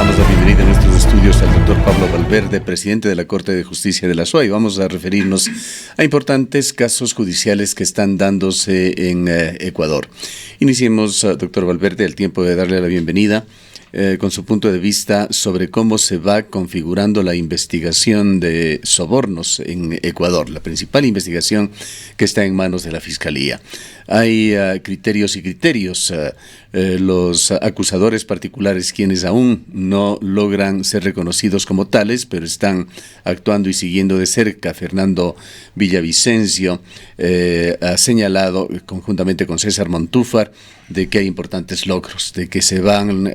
damos la bienvenida a nuestros estudios al doctor Pablo Valverde, presidente de la Corte de Justicia de la SUAY. Vamos a referirnos a importantes casos judiciales que están dándose en Ecuador. Iniciemos, doctor Valverde, el tiempo de darle la bienvenida con su punto de vista sobre cómo se va configurando la investigación de sobornos en Ecuador, la principal investigación que está en manos de la Fiscalía. Hay criterios y criterios. Los acusadores particulares, quienes aún no logran ser reconocidos como tales, pero están actuando y siguiendo de cerca. Fernando Villavicencio ha señalado, conjuntamente con César Montúfar, de que hay importantes logros, de que se van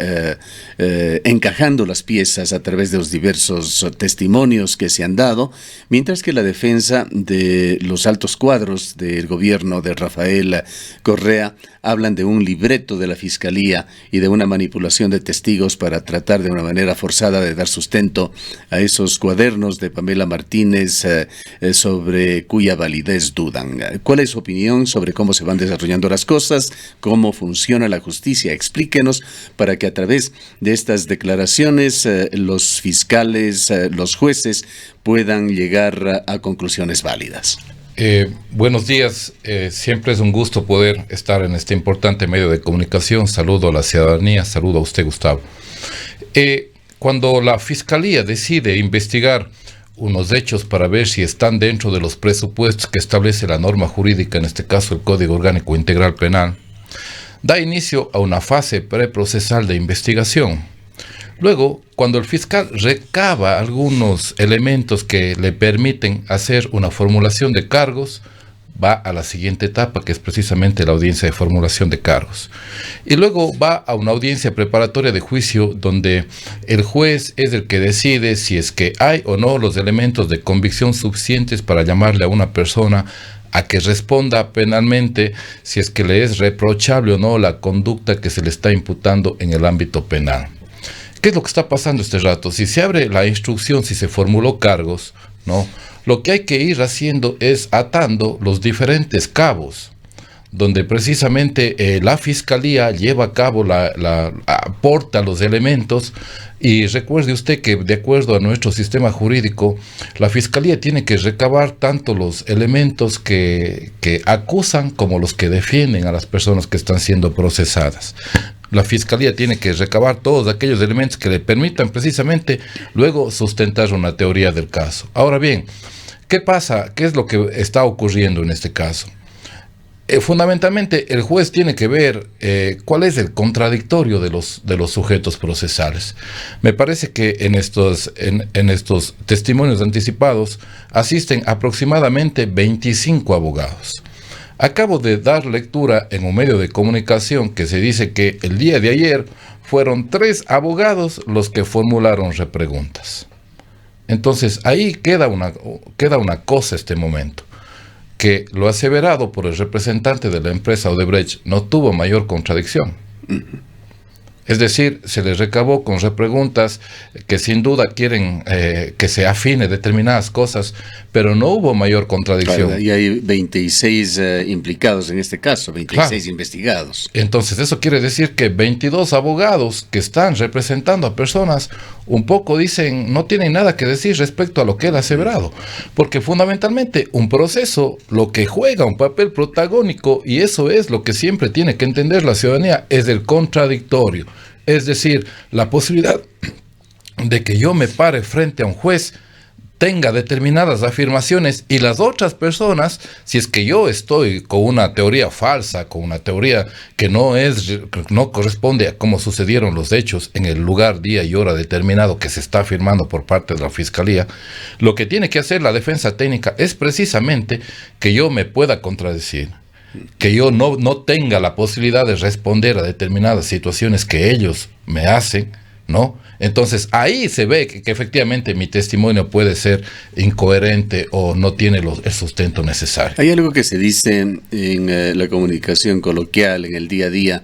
encajando las piezas a través de los diversos testimonios que se han dado, mientras que la defensa de los altos cuadros del gobierno de Rafael Correa hablan de un libreto de la Fiscalía y de una manipulación de testigos para tratar de una manera forzada de dar sustento a esos cuadernos de Pamela Martínez sobre cuya validez dudan. ¿Cuál es su opinión sobre cómo se van desarrollando las cosas? ¿Cómo funciona la justicia? Explíquenos para que a través de estas declaraciones los fiscales, los jueces puedan llegar a conclusiones válidas. Buenos días, siempre es un gusto poder estar en este importante medio de comunicación. Saludo a la ciudadanía, saludo a usted, Gustavo. Cuando la Fiscalía decide investigar unos hechos para ver si están dentro de los presupuestos que establece la norma jurídica, en este caso el Código Orgánico Integral Penal, da inicio a una fase preprocesal de investigación. Luego, cuando el fiscal recaba algunos elementos que le permiten hacer una formulación de cargos, va a la siguiente etapa, que es precisamente la audiencia de formulación de cargos. Y luego va a una audiencia preparatoria de juicio, donde el juez es el que decide si es que hay o no los elementos de convicción suficientes para llamarle a una persona a que responda penalmente, si es que le es reprochable o no la conducta que se le está imputando en el ámbito penal. ¿Qué es lo que está pasando este rato? Si se abre la instrucción, si se formuló cargos, ¿no? Lo que hay que ir haciendo es atando los diferentes cabos, donde precisamente la Fiscalía lleva a cabo, aporta los elementos, y recuerde usted que de acuerdo a nuestro sistema jurídico, la Fiscalía tiene que recabar tanto los elementos que acusan como los que defienden a las personas que están siendo procesadas. La Fiscalía tiene que recabar todos aquellos elementos que le permitan precisamente luego sustentar una teoría del caso. Ahora bien, ¿qué pasa? ¿Qué es lo que está ocurriendo en este caso? Fundamentalmente, el juez tiene que ver cuál es el contradictorio de los sujetos procesales. Me parece que en estos testimonios anticipados asisten aproximadamente 25 abogados. Acabo de dar lectura en un medio de comunicación que se dice que el día de ayer fueron 3 abogados los que formularon repreguntas. Entonces ahí queda una cosa este momento, que lo aseverado por el representante de la empresa Odebrecht no tuvo mayor contradicción. Es decir, se les recabó con repreguntas que sin duda quieren que se afine determinadas cosas, pero no hubo mayor contradicción. Claro, y hay 26 implicados en este caso, 26 claro. Investigados. Entonces eso quiere decir que 22 abogados que están representando a personas un poco dicen, no tienen nada que decir respecto a lo que él ha aseverado, porque fundamentalmente un proceso lo que juega un papel protagónico, y eso es lo que siempre tiene que entender la ciudadanía, es el contradictorio. Es decir, la posibilidad de que yo me pare frente a un juez, tenga determinadas afirmaciones, y las otras personas, si es que yo estoy con una teoría falsa, con una teoría que no corresponde a cómo sucedieron los hechos en el lugar, día y hora determinado que se está afirmando por parte de la Fiscalía, lo que tiene que hacer la defensa técnica es precisamente que yo me pueda contradecir, que yo no tenga la posibilidad de responder a determinadas situaciones que ellos me hacen, ¿no? Entonces ahí se ve que efectivamente mi testimonio puede ser incoherente o no tiene el sustento necesario. Hay algo que se dice en la comunicación coloquial, en el día a día,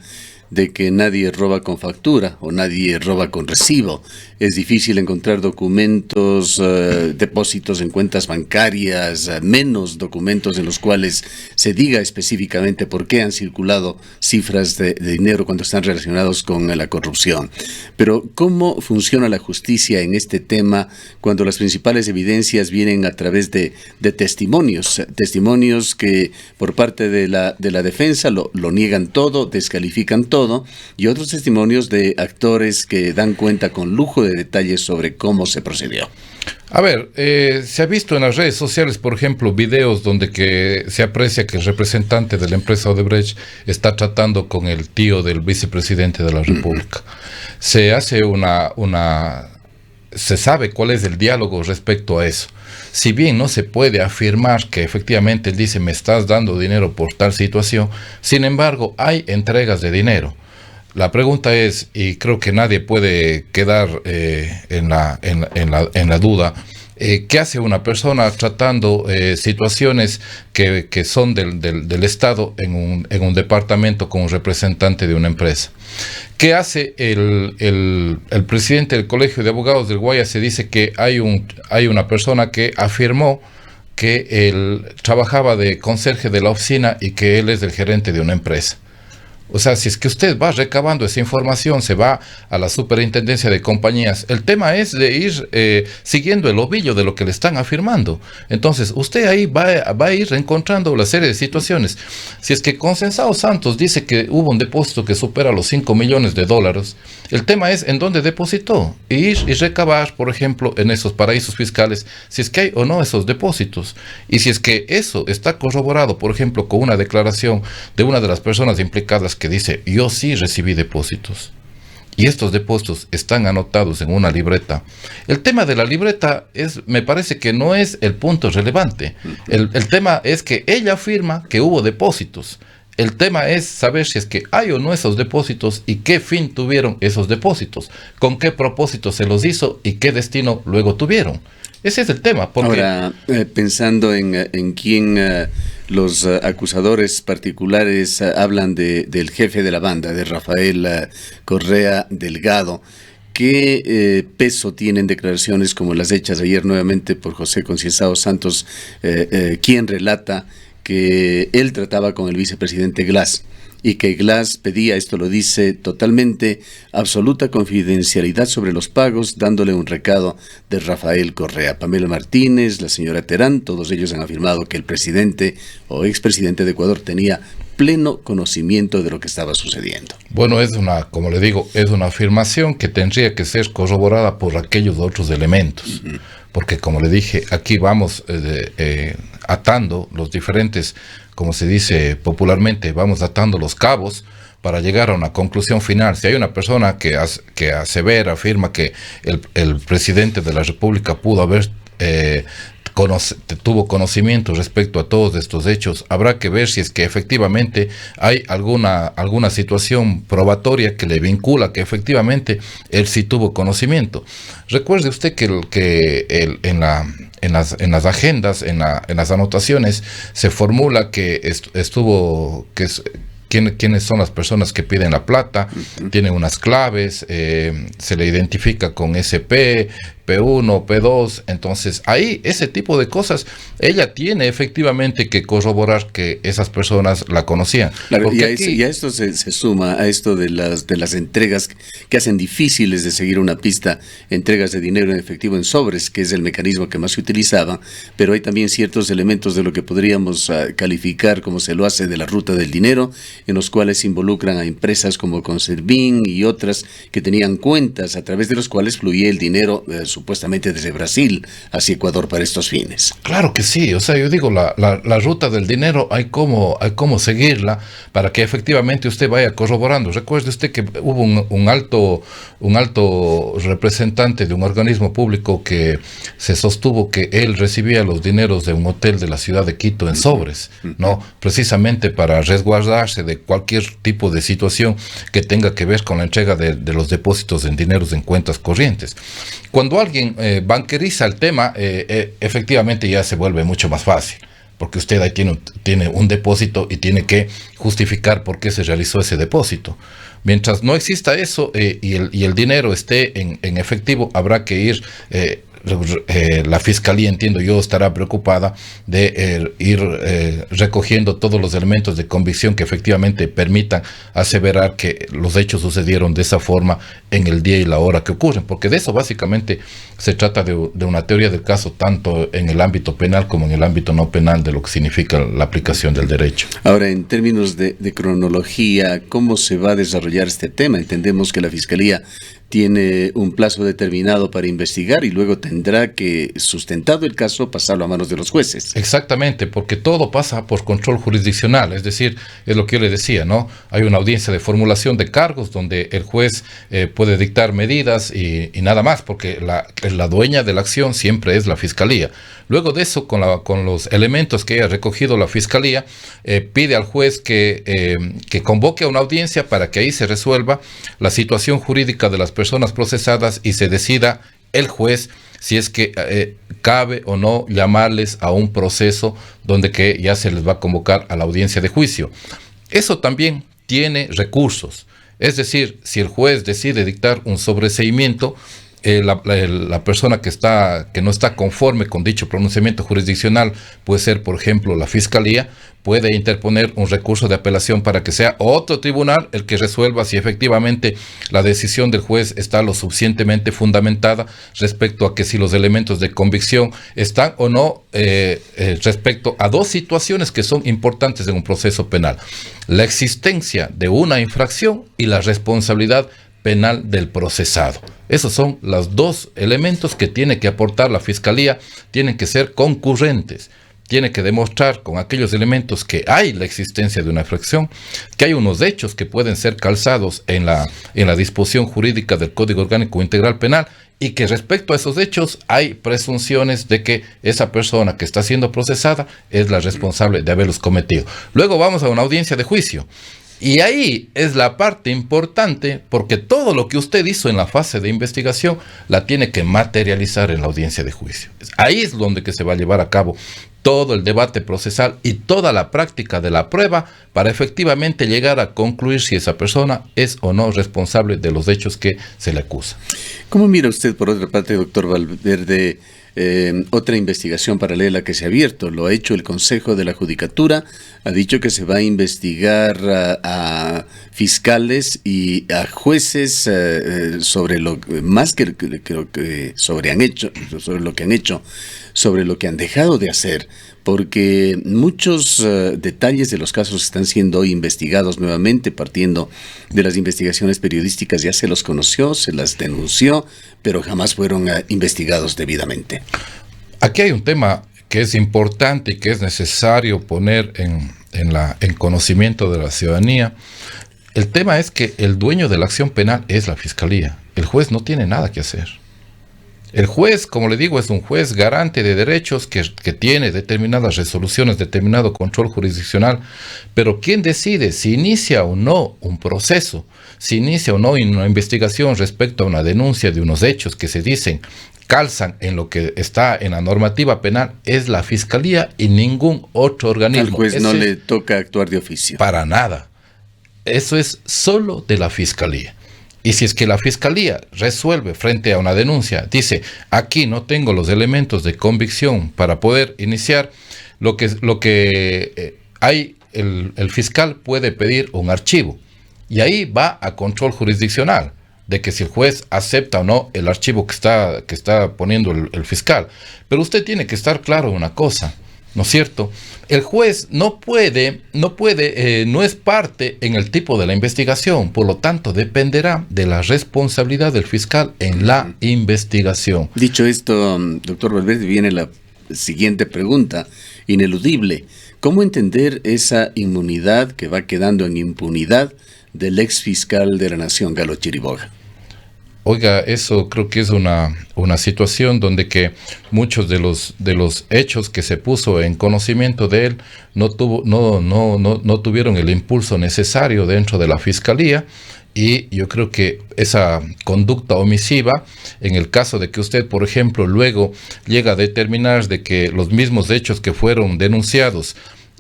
de que nadie roba con factura o nadie roba con recibo. Es difícil encontrar documentos, depósitos en cuentas bancarias, menos documentos en los cuales se diga específicamente por qué han circulado cifras de dinero cuando están relacionados con la corrupción. Pero ¿cómo funciona la justicia en este tema cuando las principales evidencias vienen a través de testimonios que por parte de la defensa lo niegan todo, descalifican todo, y otros testimonios de actores que dan cuenta con lujo de detalles sobre cómo se procedió? A ver, se ha visto en las redes sociales, por ejemplo, videos donde que se aprecia que el representante de la empresa Odebrecht está tratando con el tío del vicepresidente de la República. Se hace se sabe cuál es el diálogo respecto a eso. Si bien no se puede afirmar que efectivamente él dice me estás dando dinero por tal situación, sin embargo hay entregas de dinero. La pregunta es, y creo que nadie puede quedar en la duda, ¿qué hace una persona tratando situaciones que son del Estado en un departamento con un representante de una empresa? ¿Qué hace el presidente del Colegio de Abogados del Guaya? Se dice que hay una persona que afirmó que él trabajaba de conserje de la oficina y que él es el gerente de una empresa. O sea, si es que usted va recabando esa información, se va a la superintendencia de compañías, el tema es de ir siguiendo el ovillo de lo que le están afirmando. Entonces, usted ahí va a ir encontrando una serie de situaciones. Si es que Consensado Santos dice que hubo un depósito que supera los $5 millones, el tema es en dónde depositó. Ir y recabar, por ejemplo, en esos paraísos fiscales, si es que hay o no esos depósitos. Y si es que eso está corroborado, por ejemplo, con una declaración de una de las personas implicadas que dice, yo sí recibí depósitos, y estos depósitos están anotados en una libreta. El tema de la libreta me parece que no es el punto relevante. El tema es que ella afirma que hubo depósitos. El tema es saber si es que hay o no esos depósitos y qué fin tuvieron esos depósitos, con qué propósito se los hizo y qué destino luego tuvieron. Ese es el tema. Porque ahora, pensando en quién los acusadores particulares hablan del jefe de la banda, de Rafael Correa Delgado, ¿qué peso tienen declaraciones como las hechas ayer nuevamente por José Consensado Santos, quien relata que él trataba con el vicepresidente Glass y que Glass pedía, esto lo dice totalmente, absoluta confidencialidad sobre los pagos, dándole un recado de Rafael Correa? Pamela Martínez, la señora Terán, todos ellos han afirmado que el presidente o expresidente de Ecuador tenía pleno conocimiento de lo que estaba sucediendo. Bueno, como le digo, es una afirmación que tendría que ser corroborada por aquellos otros elementos. Porque, como le dije, aquí vamos atando los diferentes, como se dice popularmente, vamos atando los cabos para llegar a una conclusión final. Si hay una persona que asevera, afirma que el presidente de la República pudo haber tuvo conocimiento respecto a todos estos hechos, habrá que ver si es que efectivamente hay alguna situación probatoria que le vincula que efectivamente él sí tuvo conocimiento. Recuerde usted que en las agendas, en las anotaciones, se formula que quiénes son las personas que piden la plata, tiene unas claves, se le identifica con SP, P1, P2, entonces ahí ese tipo de cosas, ella tiene efectivamente que corroborar que esas personas la conocían. Claro, y a esto se suma, a esto de las entregas que hacen difíciles de seguir una pista, entregas de dinero en efectivo en sobres, que es el mecanismo que más se utilizaba, pero hay también ciertos elementos de lo que podríamos calificar como se lo hace de la ruta del dinero, en los cuales se involucran a empresas como Conservin y otras que tenían cuentas a través de los cuales fluía el dinero supuestamente desde Brasil hacia Ecuador para estos fines. Claro que sí, o sea, yo digo, la ruta del dinero hay cómo seguirla para que efectivamente usted vaya corroborando. Recuerde usted que hubo un alto representante de un organismo público que se sostuvo que él recibía los dineros de un hotel de la ciudad de Quito en sobres, ¿no? Precisamente para resguardarse de cualquier tipo de situación que tenga que ver con la entrega de los depósitos en dineros en cuentas corrientes. Cuando alguien banqueriza el tema, efectivamente ya se vuelve mucho más fácil, porque usted ahí tiene un depósito y tiene que justificar por qué se realizó ese depósito. Mientras no exista eso y el dinero esté en efectivo, habrá que ir... la fiscalía, entiendo yo, estará preocupada de ir recogiendo todos los elementos de convicción que efectivamente permitan aseverar que los hechos sucedieron de esa forma en el día y la hora que ocurren, porque de eso básicamente se trata de una teoría del caso, tanto en el ámbito penal como en el ámbito no penal, de lo que significa la aplicación del derecho. Ahora, en términos de cronología, ¿cómo se va a desarrollar este tema? Entendemos que la Fiscalía tiene un plazo determinado para investigar y luego tendrá que, sustentado el caso, pasarlo a manos de los jueces. Exactamente, porque todo pasa por control jurisdiccional, es decir, es lo que yo le decía, ¿no? Hay una audiencia de formulación de cargos donde el juez puede dictar medidas y nada más, porque la dueña de la acción siempre es la Fiscalía. Luego de eso, con los elementos que haya recogido la Fiscalía, pide al juez que convoque a una audiencia para que ahí se resuelva la situación jurídica de las personas procesadas y se decida el juez si es que cabe o no llamarles a un proceso donde que ya se les va a convocar a la audiencia de juicio. Eso también tiene recursos. Es decir, si el juez decide dictar un sobreseimiento, la persona que no está conforme con dicho pronunciamiento jurisdiccional, puede ser, por ejemplo, la Fiscalía, puede interponer un recurso de apelación para que sea otro tribunal el que resuelva si efectivamente la decisión del juez está lo suficientemente fundamentada respecto a que si los elementos de convicción están o no respecto a dos situaciones que son importantes en un proceso penal: la existencia de una infracción y la responsabilidad penal del procesado. Esos son los dos elementos que tiene que aportar la Fiscalía, tienen que ser concurrentes. Tiene que demostrar con aquellos elementos que hay la existencia de una infracción, que hay unos hechos que pueden ser calzados en la disposición jurídica del Código Orgánico Integral Penal y que respecto a esos hechos hay presunciones de que esa persona que está siendo procesada es la responsable de haberlos cometido. Luego vamos a una audiencia de juicio. Y ahí es la parte importante, porque todo lo que usted hizo en la fase de investigación la tiene que materializar en la audiencia de juicio. Ahí es donde que se va a llevar a cabo todo el debate procesal y toda la práctica de la prueba para efectivamente llegar a concluir si esa persona es o no responsable de los hechos que se le acusa. ¿Cómo mira usted, por otra parte, doctor Valverde, otra investigación paralela que se ha abierto? Lo ha hecho el Consejo de la Judicatura, ha dicho que se va a investigar a fiscales y a jueces sobre lo más que creo que sobre lo que han hecho, sobre lo que han dejado de hacer, porque muchos detalles de los casos están siendo hoy investigados nuevamente, partiendo de las investigaciones periodísticas. Ya se los conoció, se las denunció, pero jamás fueron investigados debidamente. Aquí hay un tema que es importante y que es necesario poner en conocimiento de la ciudadanía. El tema es que el dueño de la acción penal es la Fiscalía. El juez no tiene nada que hacer. El juez, como le digo, es un juez garante de derechos que tiene determinadas resoluciones, determinado control jurisdiccional, pero ¿quién decide si inicia o no un proceso, si inicia o no una investigación respecto a una denuncia de unos hechos que se dicen calzan en lo que está en la normativa penal? Es la Fiscalía y ningún otro organismo. Al juez no le toca actuar de oficio. Para nada. Eso es solo de la Fiscalía. Y si es que la Fiscalía resuelve frente a una denuncia, dice, aquí no tengo los elementos de convicción para poder iniciar, lo que hay, el fiscal puede pedir un archivo. Y ahí va a control jurisdiccional, de que si el juez acepta o no el archivo que está poniendo el fiscal. Pero usted tiene que estar claro en una cosa, ¿no es cierto? El juez no es parte en el tipo de la investigación, por lo tanto dependerá de la responsabilidad del fiscal en la investigación. Dicho esto, doctor Valverde, viene la siguiente pregunta, ineludible. ¿Cómo entender esa inmunidad que va quedando en impunidad del ex fiscal de la Nación, Galo Chiriboga? Oiga, eso creo que es una situación donde que muchos de los hechos que se puso en conocimiento de él no tuvieron el impulso necesario dentro de la Fiscalía, y yo creo que esa conducta omisiva, en el caso de que usted, por ejemplo, luego llega a determinar de que los mismos hechos que fueron denunciados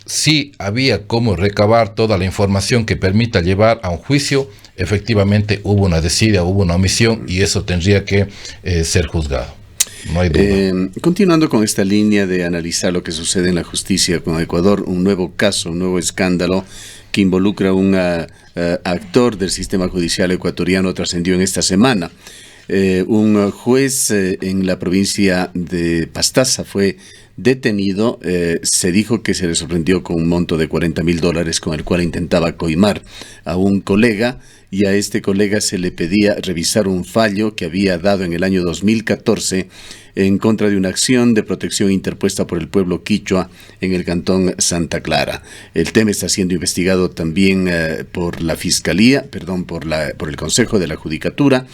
si había cómo recabar toda la información que permita llevar a un juicio, efectivamente hubo una desidia, hubo una omisión y eso tendría que ser juzgado. No hay duda. Continuando con esta línea de analizar lo que sucede en la justicia con Ecuador, un nuevo caso, un nuevo escándalo que involucra a un actor del sistema judicial ecuatoriano trascendió en esta semana. Un juez en la provincia de Pastaza fue detenido. Se dijo que se le sorprendió con un monto de $40,000 con el cual intentaba coimar a un colega, y a este colega se le pedía revisar un fallo que había dado en el año 2014 en contra de una acción de protección interpuesta por el pueblo quichua en el cantón Santa Clara. El tema está siendo investigado también por la Fiscalía, por el Consejo de la Judicatura.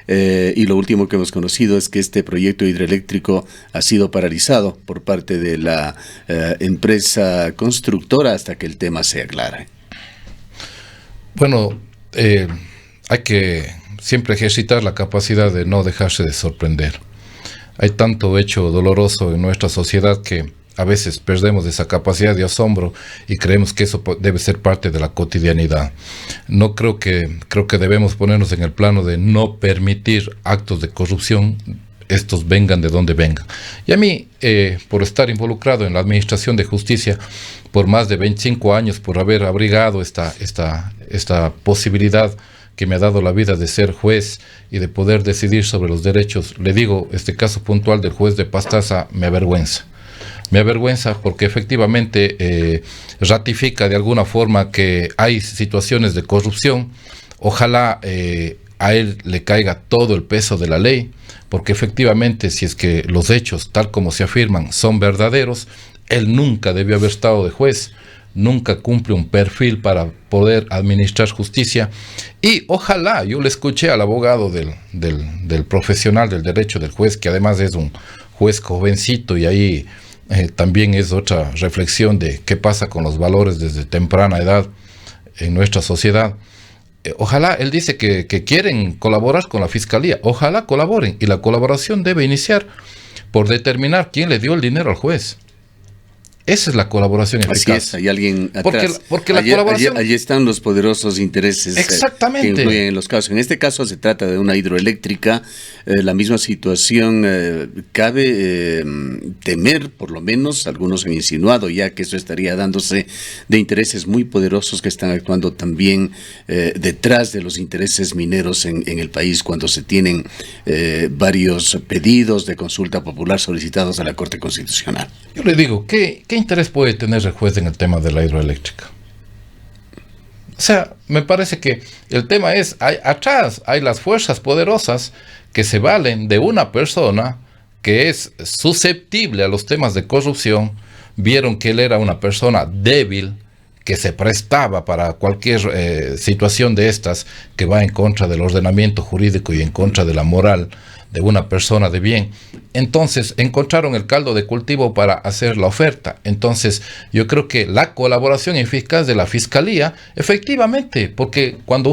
Y lo último que hemos conocido es que este proyecto hidroeléctrico ha sido paralizado por parte de la empresa constructora hasta que el tema se aclare. Bueno, hay que siempre ejercitar la capacidad de no dejarse de sorprender. Hay tanto hecho doloroso en nuestra sociedad que a veces perdemos esa capacidad de asombro y creemos que eso debe ser parte de la cotidianidad. No creo que debemos ponernos en el plano de no permitir actos de corrupción, estos vengan de donde vengan. Y a mí, por estar involucrado en la administración de justicia por más de 25 años, por haber abrigado esta posibilidad que me ha dado la vida de ser juez y de poder decidir sobre los derechos, le digo, este caso puntual del juez de Pastaza me avergüenza. Me avergüenza porque efectivamente ratifica de alguna forma que hay situaciones de corrupción. Ojalá a él le caiga todo el peso de la ley, porque efectivamente si es que los hechos tal como se afirman son verdaderos, él nunca debió haber estado de juez, nunca cumple un perfil para poder administrar justicia. Y ojalá, yo le escuché al abogado del profesional del derecho, del juez, que además es un juez jovencito, y ahí también es otra reflexión de qué pasa con los valores desde temprana edad en nuestra sociedad. Ojalá, él dice que quieren colaborar con la Fiscalía, ojalá colaboren, y la colaboración debe iniciar por determinar quién le dio el dinero al juez. Esa es la colaboración eficaz. Así es, hay alguien atrás. Porque la colaboración... Allí están los poderosos intereses que influyen en los casos. En este caso se trata de una hidroeléctrica. La misma situación cabe temer, por lo menos, algunos han insinuado ya que eso estaría dándose de intereses muy poderosos que están actuando también detrás de los intereses mineros en el país, cuando se tienen varios pedidos de consulta popular solicitados a la Corte Constitucional. Yo le digo, ¿qué interés puede tener el juez en el tema de la hidroeléctrica? O sea, me parece que el tema es, atrás hay las fuerzas poderosas que se valen de una persona que es susceptible a los temas de corrupción, vieron que él era una persona débil, que se prestaba para cualquier situación de estas que va en contra del ordenamiento jurídico y en contra de la moral de una persona de bien. Entonces encontraron el caldo de cultivo para hacer la oferta. Entonces yo creo que la colaboración eficaz de la Fiscalía, efectivamente, porque cuando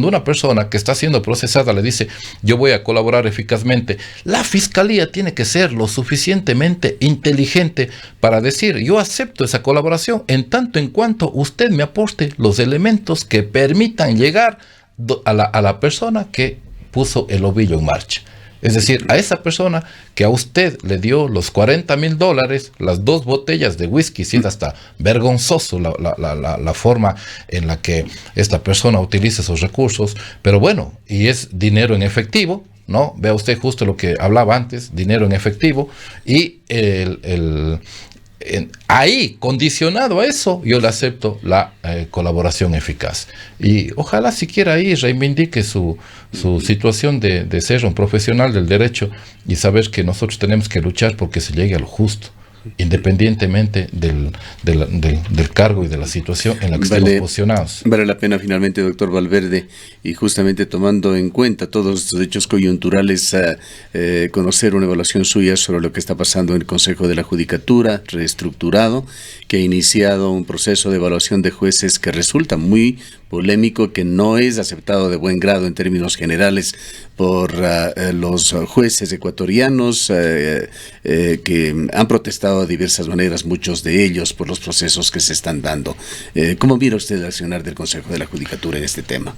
una persona que está siendo procesada le dice yo voy a colaborar eficazmente, la Fiscalía tiene que ser lo suficientemente inteligente para decir yo acepto esa colaboración en tanto en cuanto usted me aporte los elementos que permitan llegar a la persona que puso el ovillo en marcha. Es decir, a esa persona que a usted le dio los $40,000, las 2 botellas de whisky, sí, hasta vergonzoso la forma en la que esta persona utiliza esos recursos, pero bueno, y es dinero en efectivo, ¿no? Vea usted justo lo que hablaba antes, dinero en efectivo, y ahí, condicionado a eso, yo le acepto la colaboración eficaz. Y ojalá siquiera ahí reivindique su situación de ser un profesional del derecho y saber que nosotros tenemos que luchar porque se llegue a lo justo, independientemente del cargo y de la situación en la que estemos posicionados. Vale la pena finalmente, doctor Valverde, y justamente tomando en cuenta todos estos hechos coyunturales, conocer una evaluación suya sobre lo que está pasando en el Consejo de la Judicatura, reestructurado, que ha iniciado un proceso de evaluación de jueces que resulta muy polémico que no es aceptado de buen grado en términos generales por los jueces ecuatorianos que han protestado de diversas maneras, muchos de ellos por los procesos que se están dando. ¿Cómo mira usted el accionar del Consejo de la Judicatura en este tema?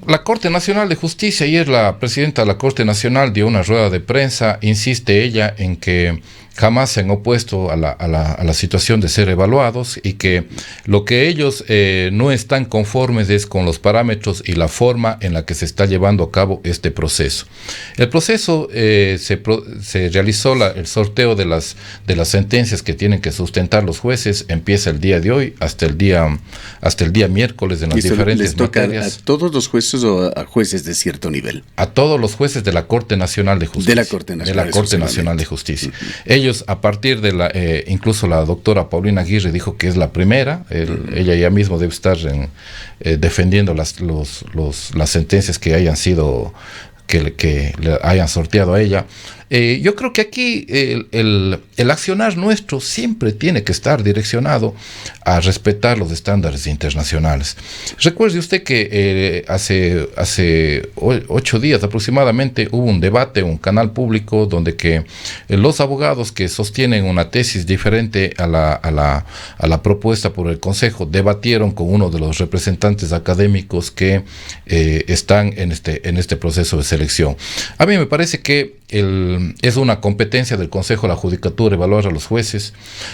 La Corte Nacional de Justicia, ayer la presidenta de la Corte Nacional dio una rueda de prensa, insiste ella en que jamás se han opuesto a la situación de ser evaluados y que lo que ellos no están conformes es con los parámetros y la forma en la que se está llevando a cabo este proceso. El proceso se realizó el sorteo de las sentencias que tienen que sustentar los jueces, empieza el día de hoy hasta el día miércoles en las diferentes materias. ¿A todos los jueces o a jueces de cierto nivel? A todos los jueces de la Corte Nacional de Justicia. De la Corte Nacional de Justicia. Ellos, a partir de incluso la doctora Paulina Aguirre dijo que es la primera, ella ya mismo debe estar defendiendo las sentencias que hayan sido, que le hayan sorteado a ella. Yo creo que aquí el accionar nuestro siempre tiene que estar direccionado a respetar los estándares internacionales. Recuerde usted que hace 8 días aproximadamente hubo un debate, un canal público, donde que los abogados que sostienen una tesis diferente a la propuesta por el Consejo debatieron con uno de los representantes académicos que están en este proceso de selección. A mí me parece que es una competencia del Consejo de la Judicatura evaluar a los jueces,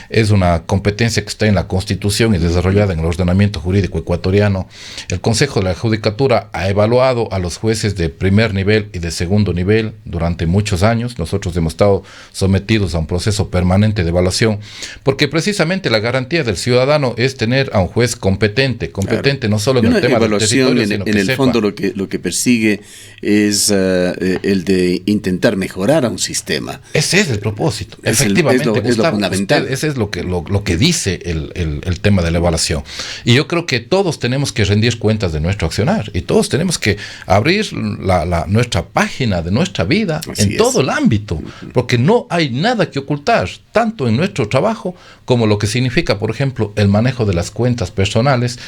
es una competencia que está en la Constitución y desarrollada en el ordenamiento jurídico ecuatoriano. El Consejo de la Judicatura ha evaluado a los jueces de primer nivel y de segundo nivel durante muchos años. Nosotros hemos estado sometidos a un proceso permanente de evaluación, porque precisamente la garantía del ciudadano es tener a un juez competente, claro, no solo en el tema del territorio, sino en el fondo lo que persigue es el de intentar mejorar a un sistema. Ese es el propósito. Efectivamente, es lo fundamental. Ese es lo que dice el tema de la evaluación. Y yo creo que todos tenemos que rendir cuentas de nuestro accionar y todos tenemos que abrir nuestra página de nuestra vida en todo el ámbito, porque no hay nada que ocultar, tanto en nuestro trabajo como lo que significa, por ejemplo, el manejo de las cuentas personales,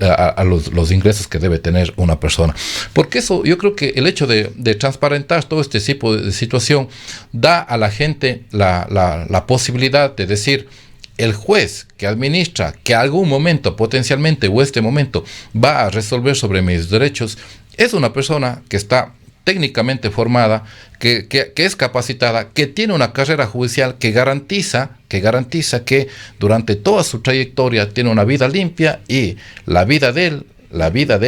a los ingresos que debe tener una persona. Porque eso, yo creo que el hecho de transparentar todo este tipo de situación da a la gente la posibilidad de decir: el juez que administra, que algún momento potencialmente o este momento va a resolver sobre mis derechos, es una persona que está técnicamente formada, que es capacitada, que tiene una carrera judicial que garantiza que durante toda su trayectoria tiene una vida limpia y la vida de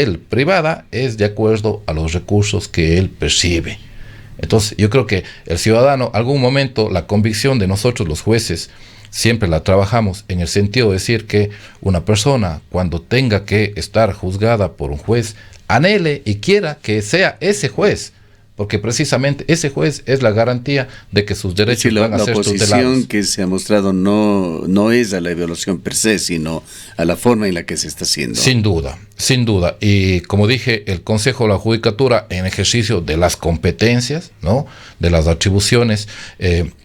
él privada es de acuerdo a los recursos que él percibe. Entonces yo creo que el ciudadano, algún momento, la convicción de nosotros los jueces siempre la trabajamos en el sentido de decir que una persona, cuando tenga que estar juzgada por un juez, anhele y quiera que sea ese juez, porque precisamente ese juez es la garantía de que sus derechos van a ser tutelados. La oposición que se ha mostrado no es a la evaluación per se, sino a la forma en la que se está haciendo. Sin duda. Y como dije, el Consejo de la Judicatura, en ejercicio de las competencias, ¿no?, de las atribuciones,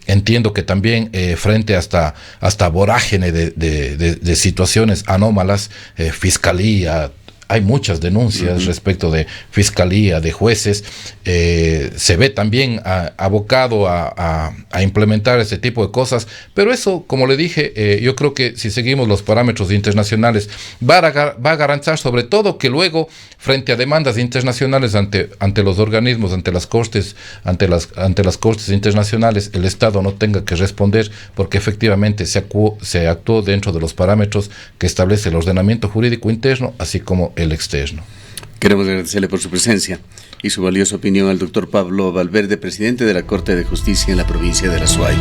entiendo que también frente hasta vorágine de situaciones anómalas, fiscalía, hay muchas denuncias respecto de fiscalía, de jueces, se ve también abocado a implementar ese tipo de cosas, pero eso, como le dije, yo creo que si seguimos los parámetros internacionales va a garantizar sobre todo que luego, frente a demandas internacionales ante los organismos, ante las cortes internacionales, el Estado no tenga que responder, porque efectivamente se actuó dentro de los parámetros que establece el ordenamiento jurídico interno, así como el externo. Queremos agradecerle por su presencia y su valiosa opinión al doctor Pablo Valverde, presidente de la Corte de Justicia en la provincia de La Suay.